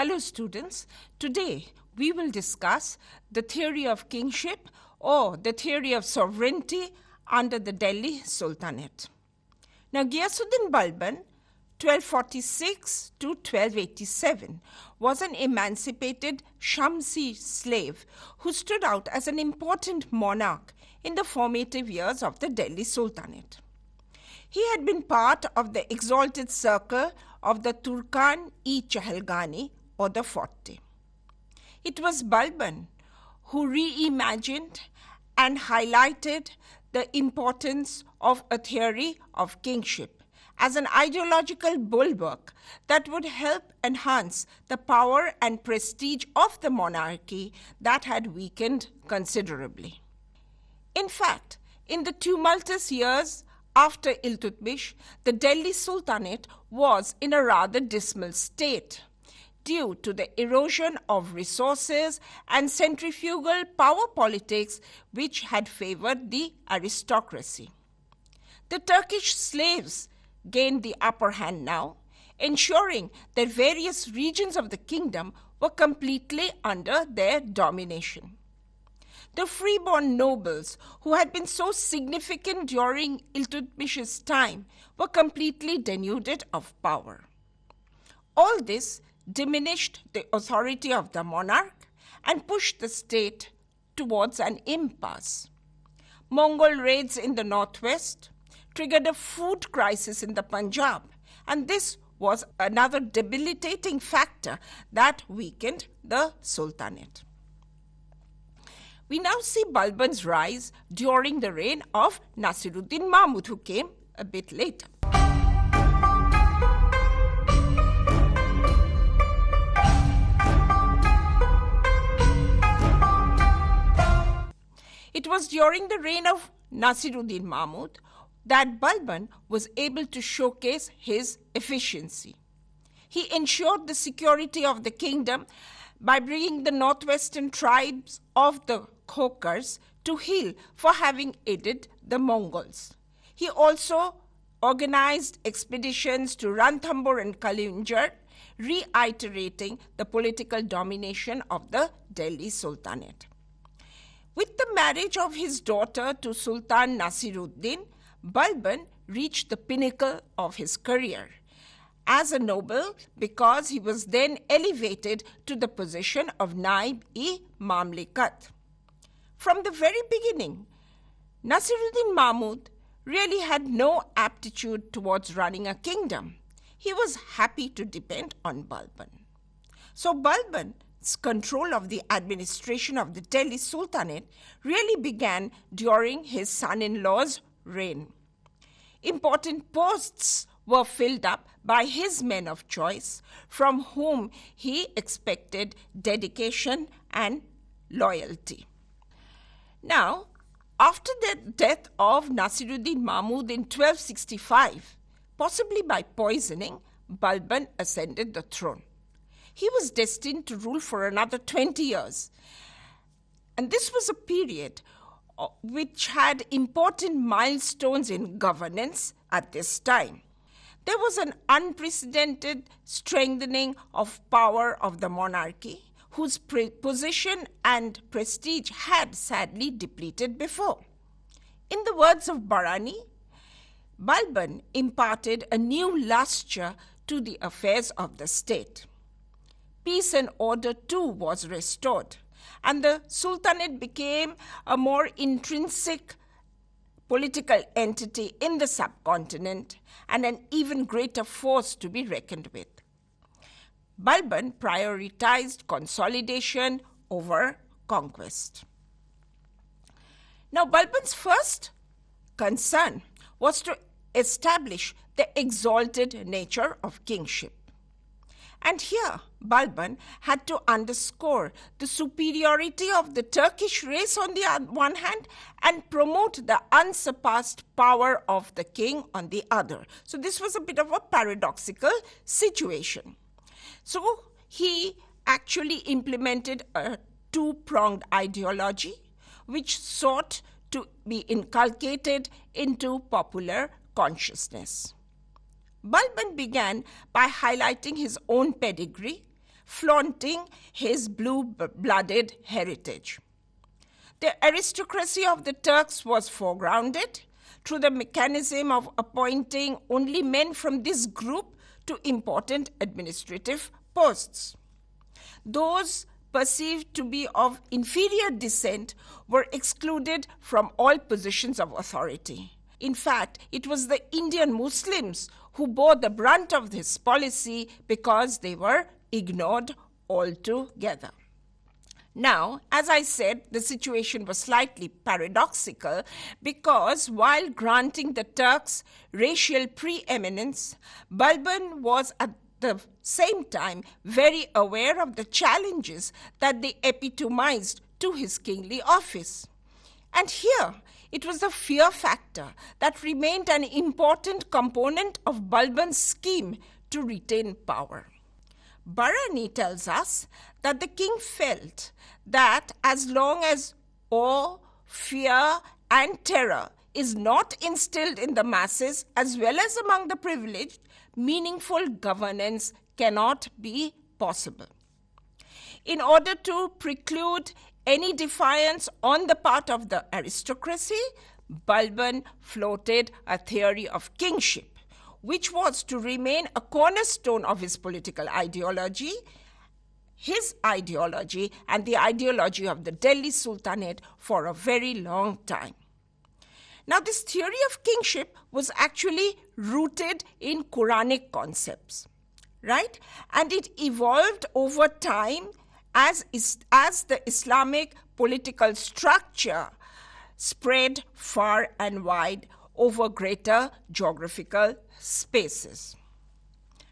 Hello students, today we will discuss the theory of kingship or the theory of sovereignty under the Delhi Sultanate. Now Ghiyasuddin Balban, 1246 to 1287, was an emancipated Shamsi slave who stood out as an important monarch in the formative years of the Delhi Sultanate. He had been part of the exalted circle of the Turkan-e-Chahalgani or the Forte. It was Balban who reimagined and highlighted the importance of a theory of kingship as an ideological bulwark that would help enhance the power and prestige of the monarchy that had weakened considerably. In fact, in the tumultuous years after Iltutmish, the Delhi Sultanate was in a rather dismal state due to the erosion of resources and centrifugal power politics which had favored the aristocracy. The Turkish slaves gained the upper hand now, ensuring that various regions of the kingdom were completely under their domination. The freeborn nobles, who had been so significant during Iltutmish's time, were completely denuded of power. All this diminished the authority of the monarch and pushed the state towards an impasse. Mongol raids in the northwest triggered a food crisis in the Punjab, and this was another debilitating factor that weakened the Sultanate. We now see Balban's rise during the reign of Nasiruddin Mahmud, who came a bit later. It was during the reign of Nasiruddin Mahmud that Balban was able to showcase his efficiency. He ensured the security of the kingdom by bringing the northwestern tribes of the Khokars to heel for having aided the Mongols. He also organized expeditions to Ranthambore and Kalinjar, reiterating the political domination of the Delhi Sultanate. With the marriage of his daughter to Sultan Nasiruddin, Balban reached the pinnacle of his career as a noble because he was then elevated to the position of Naib-e-Mamlikat. From the very beginning, Nasiruddin Mahmud really had no aptitude towards running a kingdom. He was happy to depend on Balban. So Balban's control of the administration of the Delhi Sultanate really began during his son-in-law's reign. Important posts were filled up by his men of choice, from whom he expected dedication and loyalty. Now, after the death of Nasiruddin Mahmud in 1265, possibly by poisoning, Balban ascended the throne. He was destined to rule for another 20 years. And this was a period which had important milestones in governance at this time. There was an unprecedented strengthening of power of the monarchy, whose position and prestige had sadly depleted before. In the words of Barani, Balban imparted a new lustre to the affairs of the state. Peace and order too was restored, and the Sultanate became a more intrinsic political entity in the subcontinent and an even greater force to be reckoned with. Balban prioritized consolidation over conquest. Now, Balban's first concern was to establish the exalted nature of kingship. And here, Balban had to underscore the superiority of the Turkish race on the one hand and promote the unsurpassed power of the king on the other. So this was a bit of a paradoxical situation. So he actually implemented a two-pronged ideology which sought to be inculcated into popular consciousness. Balban began by highlighting his own pedigree, flaunting his blue-blooded heritage. The aristocracy of the Turks was foregrounded through the mechanism of appointing only men from this group to important administrative posts. Those perceived to be of inferior descent were excluded from all positions of authority. In fact, it was the Indian Muslims who bore the brunt of this policy because they were ignored altogether. Now, as I said, the situation was slightly paradoxical because while granting the Turks racial preeminence, Balban was at the same time very aware of the challenges that they epitomized to his kingly office. And here, it was the fear factor that remained an important component of Balban's scheme to retain power. Barani tells us that the king felt that as long as awe, fear, and terror is not instilled in the masses as well as among the privileged, meaningful governance cannot be possible. In order to preclude any defiance on the part of the aristocracy, Balban floated a theory of kingship, which was to remain a cornerstone of his political ideology, his ideology and the ideology of the Delhi Sultanate for a very long time. Now, this theory of kingship was actually rooted in Quranic concepts, right? And it evolved over time as the Islamic political structure spread far and wide over greater geographical spaces.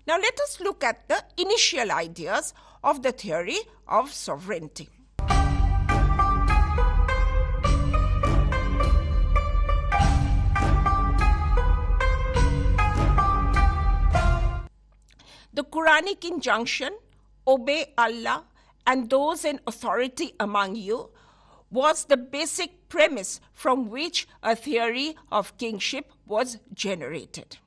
Now, let us look at the initial ideas of the theory of sovereignty. The Quranic injunction, obey Allah and those in authority among you, was the basic premise from which a theory of kingship was generated.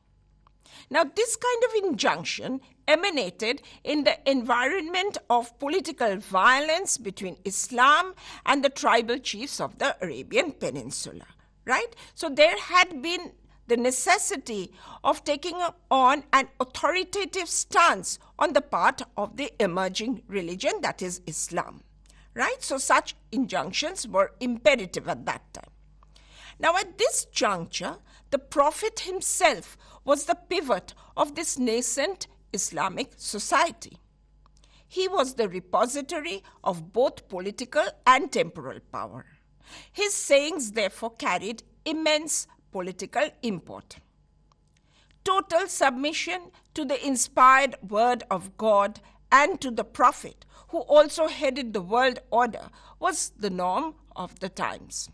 Now, this kind of injunction emanated in the environment of political violence between Islam and the tribal chiefs of the Arabian Peninsula, right? So there had been the necessity of taking on an authoritative stance on the part of the emerging religion, that is Islam, right? So such injunctions were imperative at that time. Now, at this juncture, the Prophet himself was the pivot of this nascent Islamic society. He was the repository of both political and temporal power. His sayings, therefore, carried immense political import. Total submission to the inspired word of God and to the Prophet, who also headed the world order, was the norm of the times.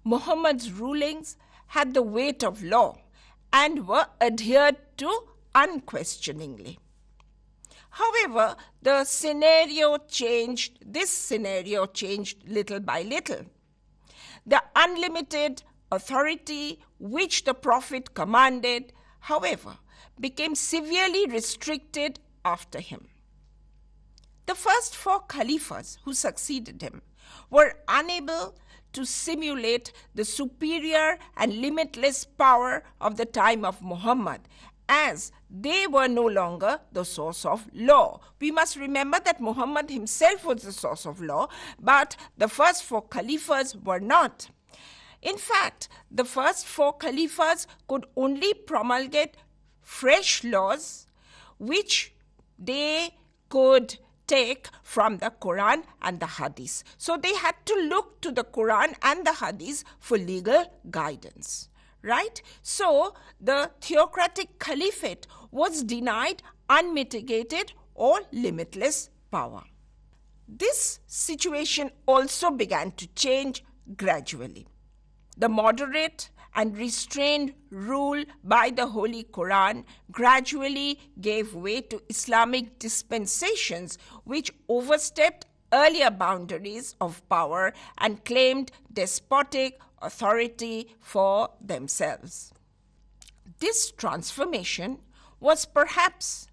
Muhammad's rulings had the weight of law and were adhered to unquestioningly. However, this scenario changed little by little. The unlimited authority which the Prophet commanded, however, became severely restricted after him. The first four caliphs who succeeded him were unable to simulate the superior and limitless power of the time of Muhammad, as they were no longer the source of law. We must remember that Muhammad himself was the source of law, but the first four caliphs were not. In fact, the first four caliphs could only promulgate fresh laws which they could take from the Quran and the Hadith. So they had to look to the Quran and the Hadith for legal guidance, right? So the theocratic caliphate was denied unmitigated or limitless power. This situation also began to change gradually. The moderate and restrained rule by the Holy Quran gradually gave way to Islamic dispensations which overstepped earlier boundaries of power and claimed despotic authority for themselves. This transformation was perhaps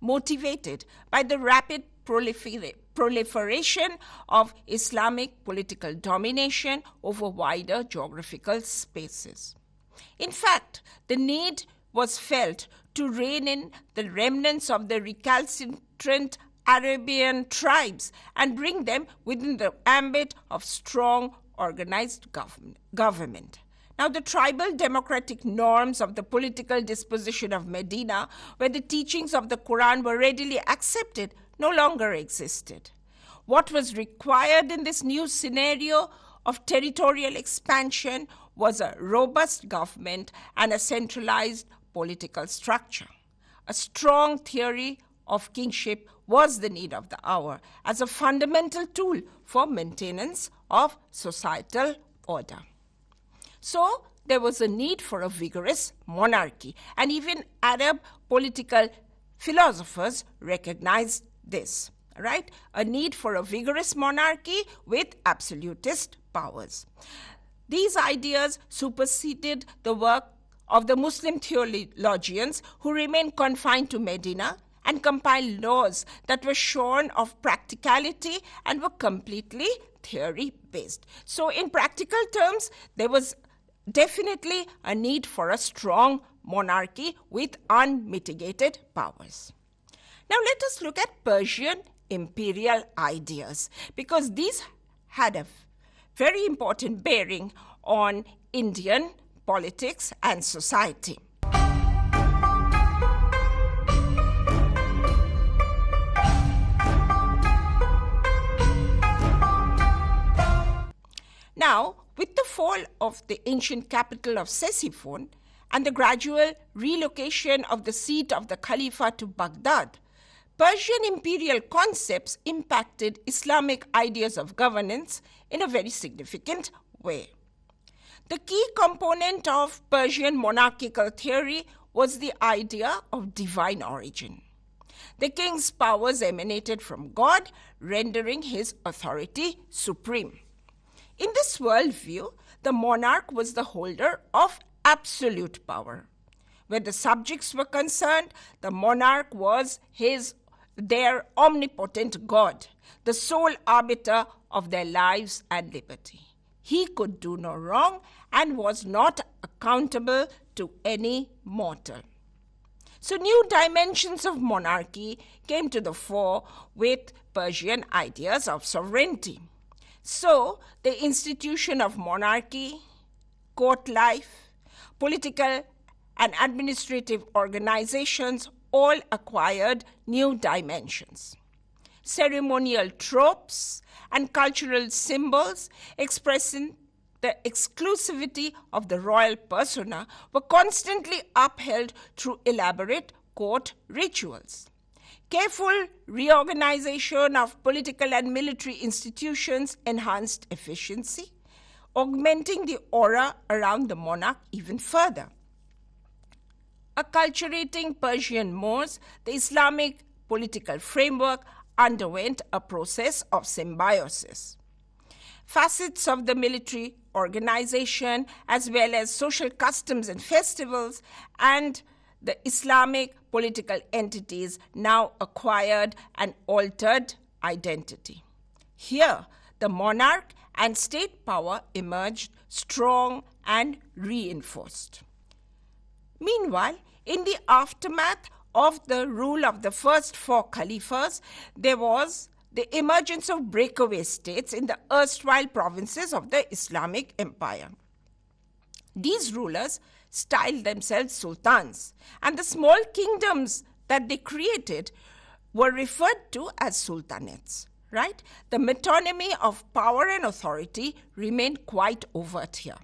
motivated by the rapid proliferation of Islamic political domination over wider geographical spaces. In fact, the need was felt to rein in the remnants of the recalcitrant Arabian tribes and bring them within the ambit of strong organized government. Now, the tribal democratic norms of the political disposition of Medina, where the teachings of the Quran were readily accepted, no longer existed. What was required in this new scenario of territorial expansion was a robust government and a centralized political structure. A strong theory of kingship was the need of the hour as a fundamental tool for maintenance of societal order. So there was a need for a vigorous monarchy, and even Arab political philosophers recognized this, right? A need for a vigorous monarchy with absolutist powers. These ideas superseded the work of the Muslim theologians who remained confined to Medina and compiled laws that were shorn of practicality and were completely theory-based. So in practical terms, there was definitely a need for a strong monarchy with unmitigated powers. Now let us look at Persian imperial ideas, because these had a very important bearing on Indian politics and society. Now, with the fall of the ancient capital of Ctesiphon and the gradual relocation of the seat of the Khalifa to Baghdad, Persian imperial concepts impacted Islamic ideas of governance in a very significant way. The key component of Persian monarchical theory was the idea of divine origin. The king's powers emanated from God, rendering his authority supreme. In this worldview, the monarch was the holder of absolute power. Where the subjects were concerned, the monarch was their omnipotent God, the sole arbiter of their lives and liberty. He could do no wrong and was not accountable to any mortal. So new dimensions of monarchy came to the fore with Persian ideas of sovereignty. So the institution of monarchy, court life, political and administrative organizations all acquired new dimensions. Ceremonial tropes and cultural symbols expressing the exclusivity of the royal persona were constantly upheld through elaborate court rituals. Careful reorganization of political and military institutions enhanced efficiency, augmenting the aura around the monarch even further. Acculturating Persian mores, the Islamic political framework underwent a process of symbiosis. Facets of the military organization, as well as social customs and festivals, and the Islamic political entities now acquired an altered identity. Here, the monarch and state power emerged strong and reinforced. Meanwhile, in the aftermath of the rule of the first four caliphs, there was the emergence of breakaway states in the erstwhile provinces of the Islamic Empire. These rulers styled themselves sultans, and the small kingdoms that they created were referred to as sultanates, right? The metonymy of power and authority remained quite overt here.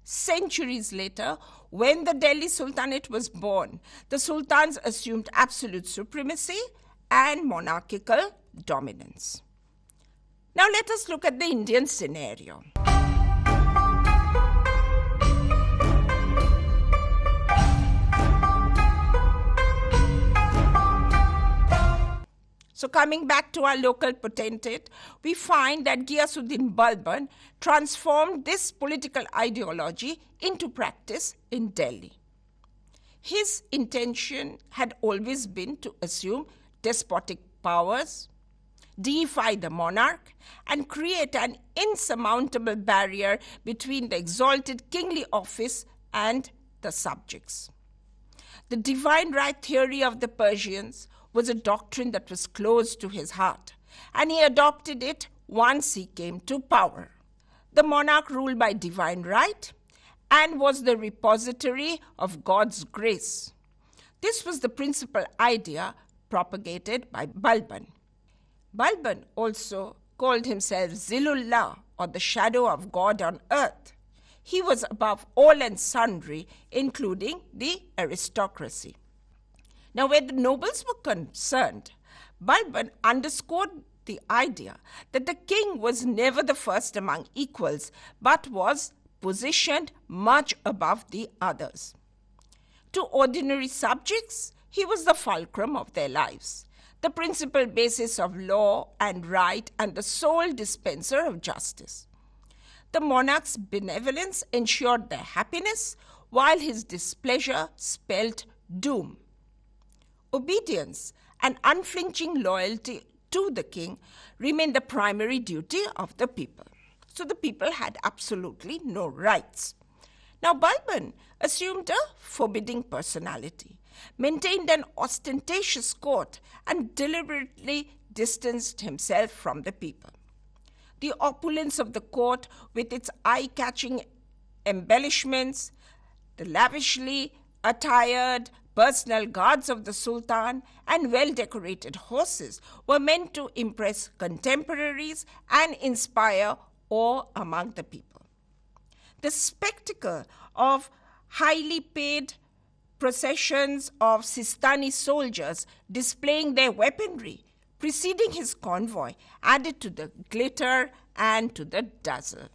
Centuries later, when the Delhi Sultanate was born, the sultans assumed absolute supremacy and monarchical dominance. Now let us look at the Indian scenario. So coming back to our local potentate, we find that Ghiyasuddin Balban transformed this political ideology into practice in Delhi. His intention had always been to assume despotic powers, deify the monarch, and create an insurmountable barrier between the exalted kingly office and the subjects. The divine right theory of the Persians was a doctrine that was close to his heart, and he adopted it once he came to power. The monarch ruled by divine right and was the repository of God's grace. This was the principal idea propagated by Balban. Balban also called himself Zilullah, or the shadow of God on earth. He was above all and sundry, including the aristocracy. Now, where the nobles were concerned, Balban underscored the idea that the king was never the first among equals, but was positioned much above the others. To ordinary subjects, he was the fulcrum of their lives, the principal basis of law and right, and the sole dispenser of justice. The monarch's benevolence ensured their happiness, while his displeasure spelled doom. Obedience and unflinching loyalty to the king remained the primary duty of the people. So the people had absolutely no rights. Now, Balban assumed a forbidding personality, maintained an ostentatious court, and deliberately distanced himself from the people. The opulence of the court, with its eye-catching embellishments, the lavishly attired personal guards of the Sultan, and well-decorated horses were meant to impress contemporaries and inspire awe among the people. The spectacle of highly paid processions of Sistani soldiers displaying their weaponry preceding his convoy added to the glitter and to the dazzle.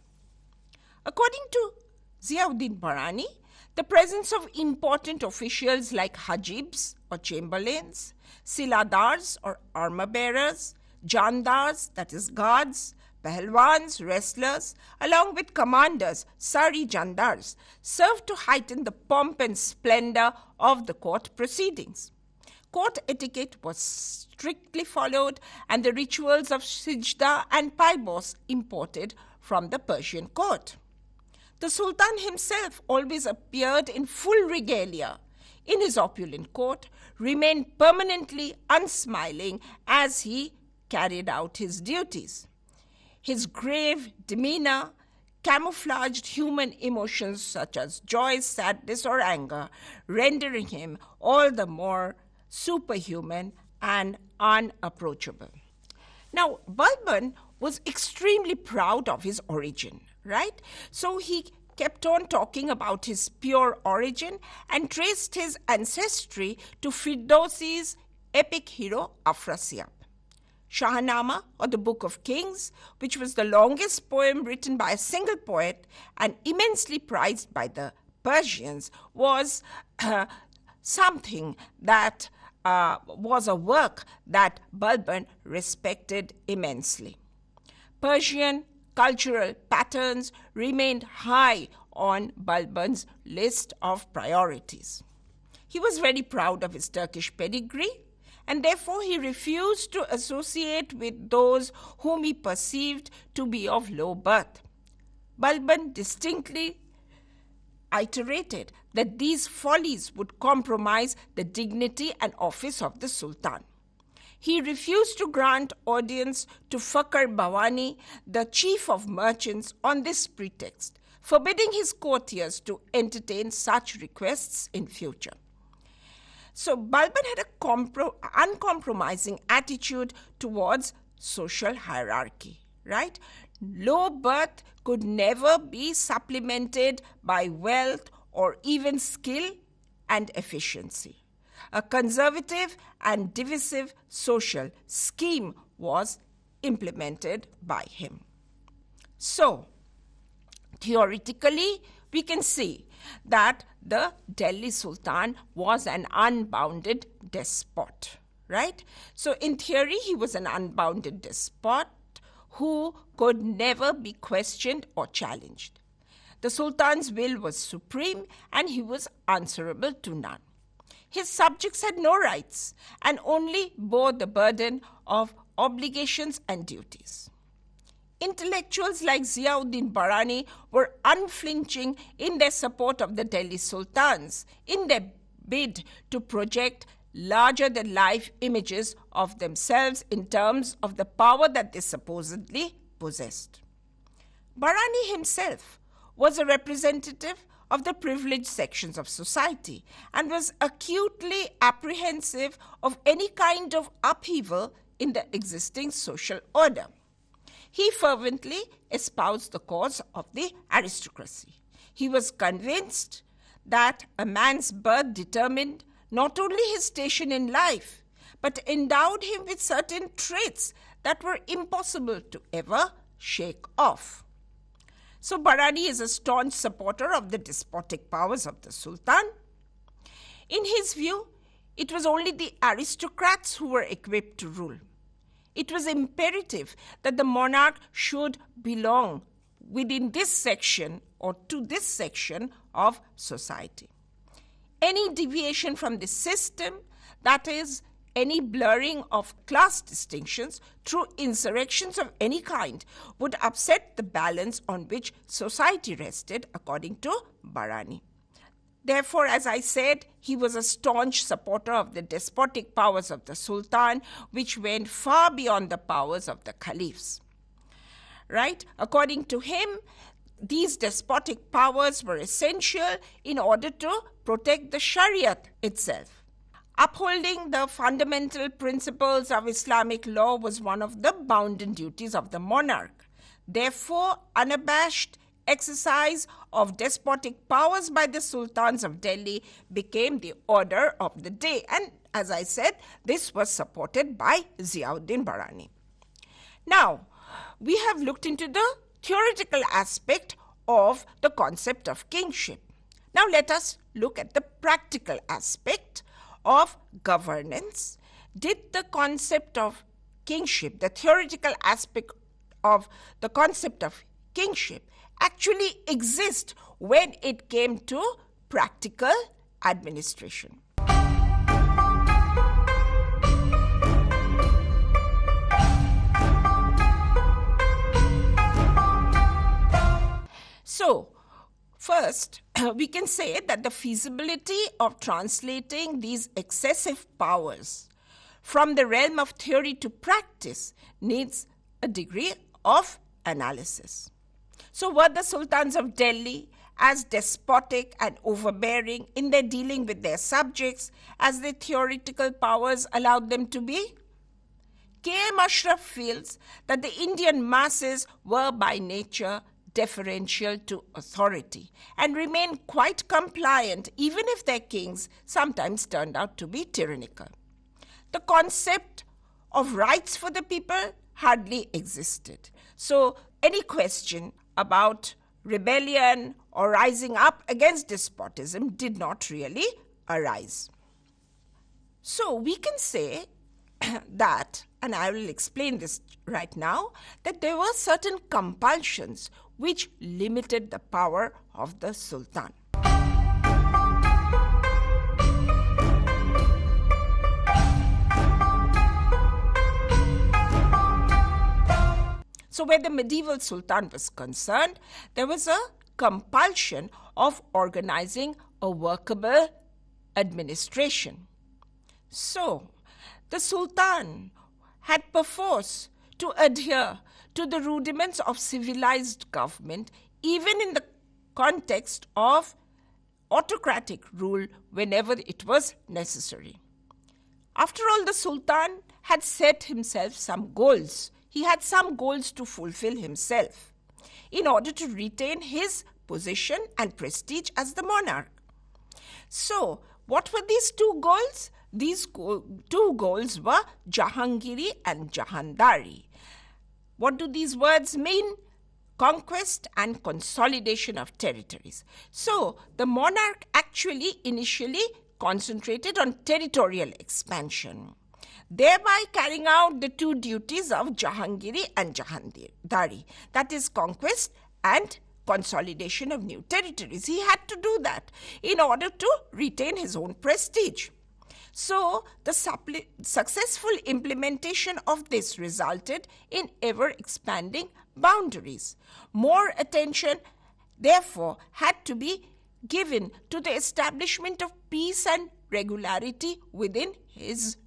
According to Ziauddin Barani, the presence of important officials like Hajibs or chamberlains, Siladars or armor-bearers, Jandars, that is guards, Pahlwans, wrestlers, along with commanders, Sari Jandars, served to heighten the pomp and splendor of the court proceedings. Court etiquette was strictly followed, and the rituals of Sijda and Paibos imported from the Persian court. The Sultan himself always appeared in full regalia in his opulent court, remained permanently unsmiling as he carried out his duties. His grave demeanor camouflaged human emotions such as joy, sadness, or anger, rendering him all the more superhuman and unapproachable. Now, Balban was extremely proud of his origin, right? So he kept on talking about his pure origin and traced his ancestry to Firdausi's epic hero Afrasiab. Shahnama, or the Book of Kings, which was the longest poem written by a single poet and immensely prized by the Persians, was something that was a work that Balban respected immensely. Persian cultural patterns remained high on Balban's list of priorities. He was very proud of his Turkish pedigree, and therefore he refused to associate with those whom he perceived to be of low birth. Balban distinctly iterated that these follies would compromise the dignity and office of the Sultan. He refused to grant audience to Fakhr Bawani, the chief of merchants, on this pretext, forbidding his courtiers to entertain such requests in future. So Balban had an uncompromising attitude towards social hierarchy, right? Low birth could never be supplemented by wealth or even skill and efficiency. A conservative and divisive social scheme was implemented by him. So, theoretically, we can see that the Delhi Sultan was an unbounded despot, right? So in theory, he was an unbounded despot who could never be questioned or challenged. The Sultan's will was supreme, and he was answerable to none. His subjects had no rights and only bore the burden of obligations and duties. Intellectuals like Ziauddin Barani were unflinching in their support of the Delhi sultans in their bid to project larger-than-life images of themselves in terms of the power that they supposedly possessed. Barani himself was a representative of the privileged sections of society and was acutely apprehensive of any kind of upheaval in the existing social order. He fervently espoused the cause of the aristocracy. He was convinced that a man's birth determined not only his station in life, but endowed him with certain traits that were impossible to ever shake off. So Barani is a staunch supporter of the despotic powers of the Sultan. In his view, it was only the aristocrats who were equipped to rule. It was imperative that the monarch should belong within this section or to this section of society. Any deviation from this system, that is, any blurring of class distinctions through insurrections of any kind, would upset the balance on which society rested, according to Barani. Therefore, as I said, he was a staunch supporter of the despotic powers of the Sultan, which went far beyond the powers of the caliphs. Right? According to him, these despotic powers were essential in order to protect the Shariat itself. Upholding the fundamental principles of Islamic law was one of the bounden duties of the monarch. Therefore, unabashed exercise of despotic powers by the sultans of Delhi became the order of the day. And as I said, this was supported by Ziauddin Barani. Now, we have looked into the theoretical aspect of the concept of kingship. Now let us look at the practical aspect of governance. Did the concept of kingship, the theoretical aspect of the concept of kingship, actually exist when it came to practical administration? So, first, we can say that the feasibility of translating these excessive powers from the realm of theory to practice needs a degree of analysis. So, were the sultans of Delhi as despotic and overbearing in their dealing with their subjects as their theoretical powers allowed them to be? K.M. Ashraf feels that the Indian masses were by nature deferential to authority and remained quite compliant even if their kings sometimes turned out to be tyrannical. The concept of rights for the people hardly existed. So any question about rebellion or rising up against despotism did not really arise. So we can say that, and I will explain this right now, that there were certain compulsions which limited the power of the Sultan. So where the medieval Sultan was concerned, there was a compulsion of organizing a workable administration. So the Sultan had perforce to adhere to the rudiments of civilized government, even in the context of autocratic rule whenever it was necessary. After all, the Sultan had set himself some goals. He had some goals to fulfill himself in order to retain his position and prestige as the monarch. So, what were these two goals? These two goals were Jahangiri and Jahandari. What do these words mean? Conquest and consolidation of territories. So, the monarch actually initially concentrated on territorial expansion, thereby carrying out the two duties of Jahangiri and Jahandari, that is, conquest and consolidation of new territories. He had to do that in order to retain his own prestige. So, the successful implementation of this resulted in ever-expanding boundaries. More attention, therefore, had to be given to the establishment of peace and regularity within his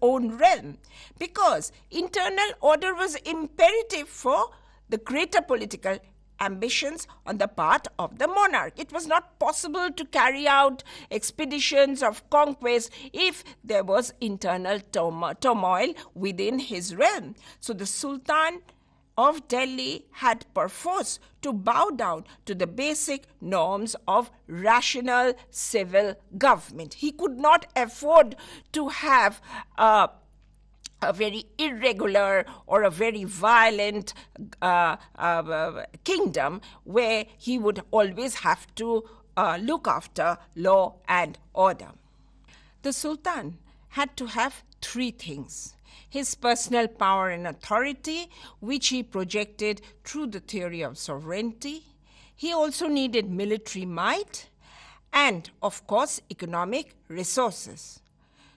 own realm, because internal order was imperative for the greater political ambitions on the part of the monarch. It was not possible to carry out expeditions of conquest if there was internal turmoil within his realm. So the Sultan of Delhi had perforce to bow down to the basic norms of rational civil government. He could not afford to have a very irregular or a very violent kingdom where he would always have to look after law and order. The Sultan had to have three things: his personal power and authority, which he projected through the theory of sovereignty. He also needed military might and, of course, economic resources.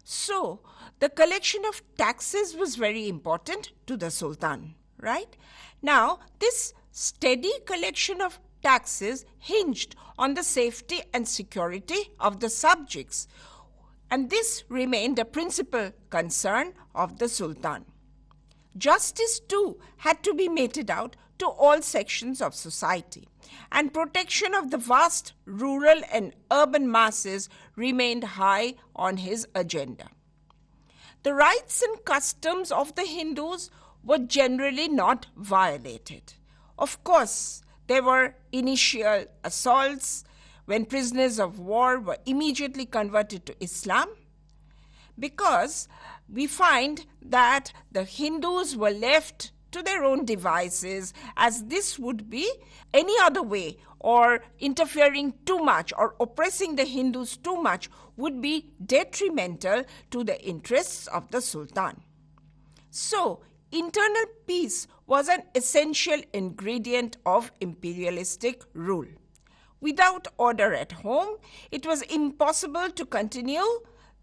So, the collection of taxes was very important to the Sultan, right? Now, this steady collection of taxes hinged on the safety and security of the subjects, and this remained a principal concern of the Sultan. Justice, too, had to be meted out to all sections of society, and protection of the vast rural and urban masses remained high on his agenda. The rights and customs of the Hindus were generally not violated. Of course, there were initial assaults when prisoners of war were immediately converted to Islam, because we find that the Hindus were left to their own devices, as this would be any other way, or interfering too much or oppressing the Hindus too much would be detrimental to the interests of the Sultan. So, internal peace was an essential ingredient of imperialistic rule. Without order at home, it was impossible to continue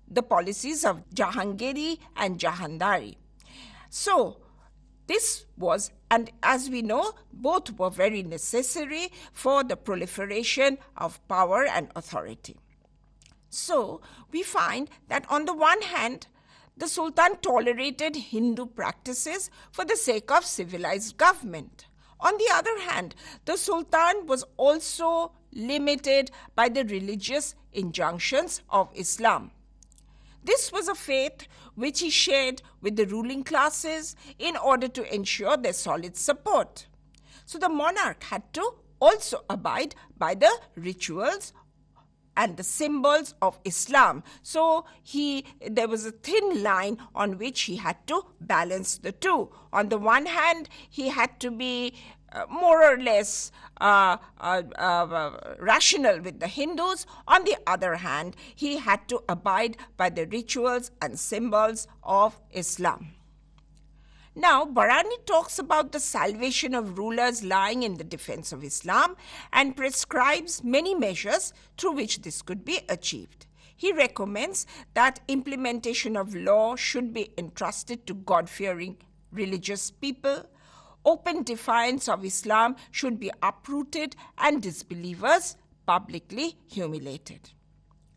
the policies of Jahangiri and Jahandari. So, this was, and as we know, both were very necessary for the proliferation of power and authority. So, we find that on the one hand, the Sultan tolerated Hindu practices for the sake of civilized government. On the other hand, the Sultan was also limited by the religious injunctions of Islam. This was a faith which he shared with the ruling classes in order to ensure their solid support. So the monarch had to also abide by the rituals and the symbols of Islam. So there was a thin line on which he had to balance the two. On the one hand, he had to be more or less rational with the Hindus. On the other hand, he had to abide by the rituals and symbols of Islam. Now, Bharani talks about the salvation of rulers lying in the defense of Islam and prescribes many measures through which this could be achieved. He recommends that implementation of law should be entrusted to God-fearing religious people. Open defiance of Islam should be uprooted and disbelievers publicly humiliated.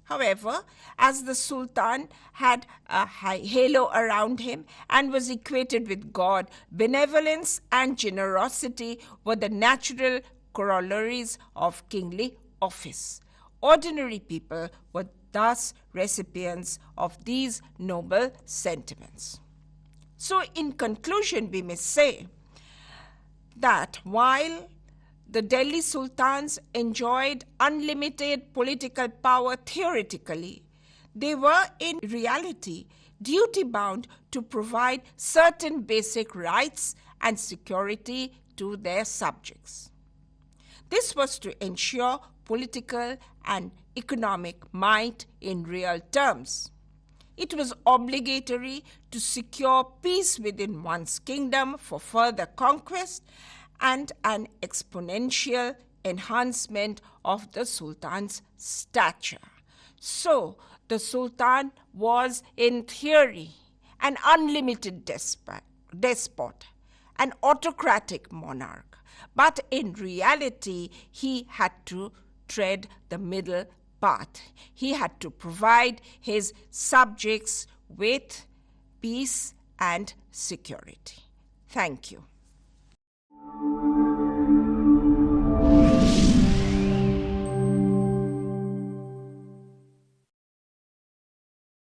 However, as the Sultan had a halo around him and was equated with God, benevolence and generosity were the natural corollaries of kingly office. Ordinary people were thus recipients of these noble sentiments. So, in conclusion, we may say that while the Delhi Sultans enjoyed unlimited political power theoretically, they were in reality duty-bound to provide certain basic rights and security to their subjects. This was to ensure political and economic might in real terms. It was obligatory to secure peace within one's kingdom for further conquest and an exponential enhancement of the Sultan's stature. So, the Sultan was, in theory, an unlimited despot, an autocratic monarch. But in reality, he had to tread the middle path. He had to provide his subjects with peace and security. Thank you.